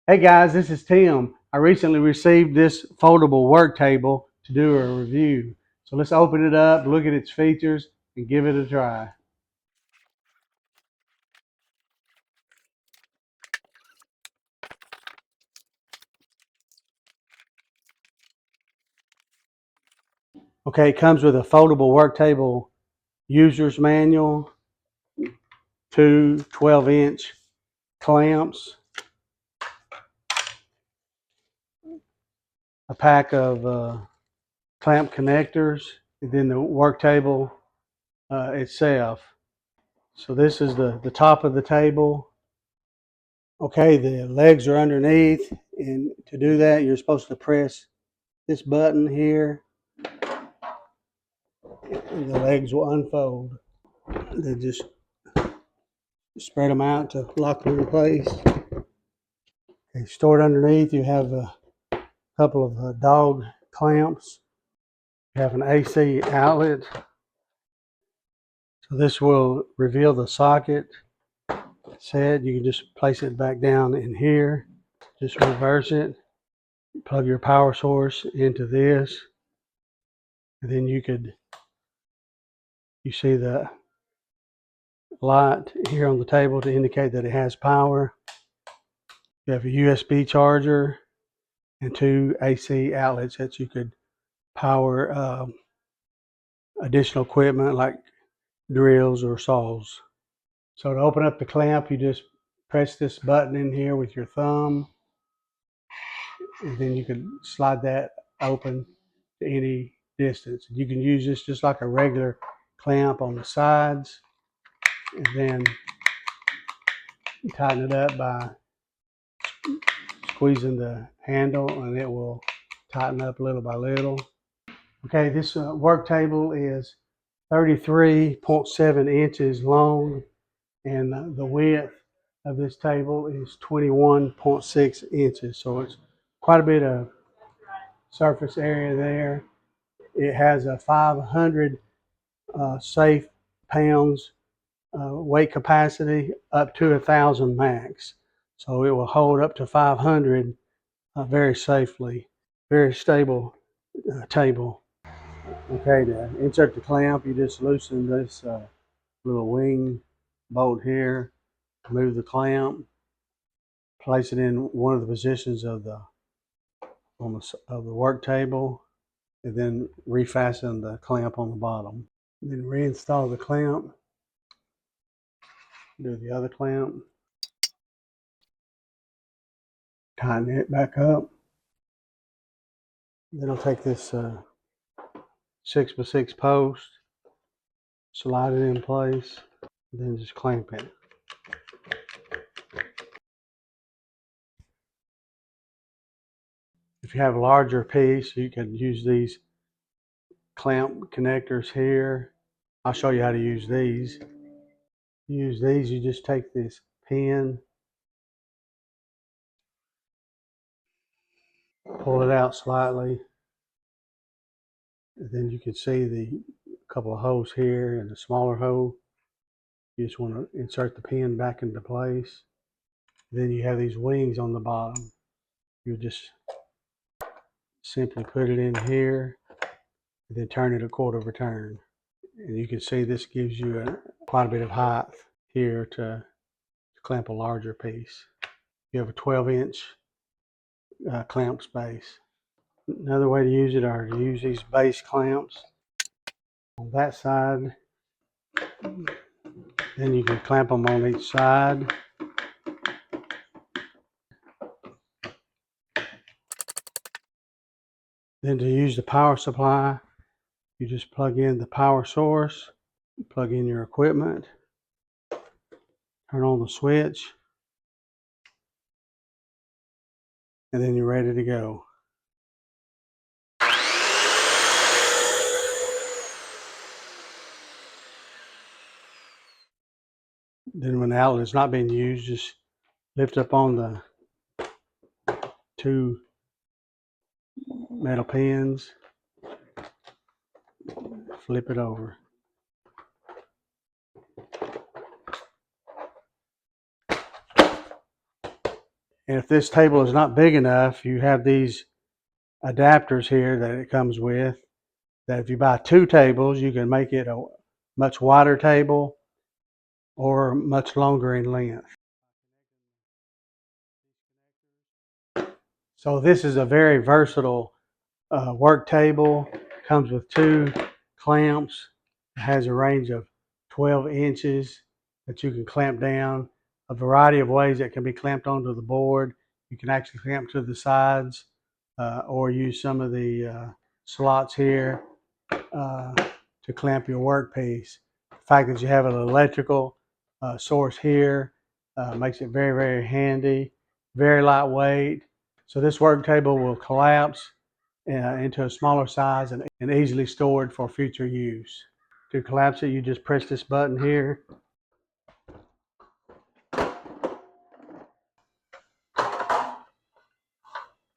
Hey guys, this is Tim. I recently received this foldable work table to do a review. So let's open it up, look at its features, and give it a try. Okay, it comes with a foldable work table user's manual, two 12-inch clamps, a pack of clamp connectors, and then the work table itself. So this is the top of the table. Okay, the legs are underneath, and to do that, you're supposed to press this button here, and the legs will unfold. Then just spread them out to lock them in place. Okay, stored underneath, you have a couple of dog clamps. You have an AC outlet. So this will reveal the socket set. You can just place it back down in here. Just reverse it. Plug your power source into this. And then you see the light here on the table to indicate that it has power. You have a USB charger and two AC outlets that you could power additional equipment like drills or saws. So to open up the clamp, you just press this button in here with your thumb, and then you can slide that open to any distance. You can use this just like a regular clamp on the sides, and then tighten it up by squeezing the handle, and it will tighten up little by little. Okay, this work table is 33.7 inches long, and the width of this table is 21.6 inches. So it's quite a bit of surface area there. It has a 500 safe pounds weight capacity up to 1,000 max. So it will hold up to 500 very safely. Very stable table. Okay, to insert the clamp, you just loosen this little wing bolt here, move the clamp, place it in one of the positions of the work table, and then refasten the clamp on the bottom. Then reinstall the clamp, do the other clamp, tighten it back up. Then I'll take this 6x6 post, slide it in place, and then just clamp it. If you have a larger piece, you can use these clamp connectors here. I'll show you how to use these. You just take this pin, pull it out slightly, and then you can see the couple of holes here and a smaller hole. You just want to insert the pin back into place. Then you have these wings on the bottom. You just simply put it in here and then turn it a quarter of a turn. And you can see this gives you quite a bit of height here to clamp a larger piece. You have a 12-inch clamp space. Another way to use it are to use these base clamps on that side. Then you can clamp them on each side. Then to use the power supply, you just plug in the power source, plug in your equipment, turn on the switch, and then you're ready to go. Then when the outlet is not being used, just lift up on the two metal pins, flip it over. And if this table is not big enough, you have these adapters here that it comes with, that if you buy 2 tables, you can make it a much wider table or much longer in length. So this is a very versatile work table. Comes with 2 clamps. It has a range of 12 inches that you can clamp down. A variety of ways that can be clamped onto the board. You can actually clamp to the sides or use some of the slots here to clamp your workpiece. The fact that you have an electrical source here makes it very, very handy, very lightweight. So this work table will collapse into a smaller size and easily stored for future use. To collapse it, you just press this button here.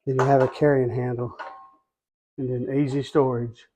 Then you have a carrying handle and then easy storage.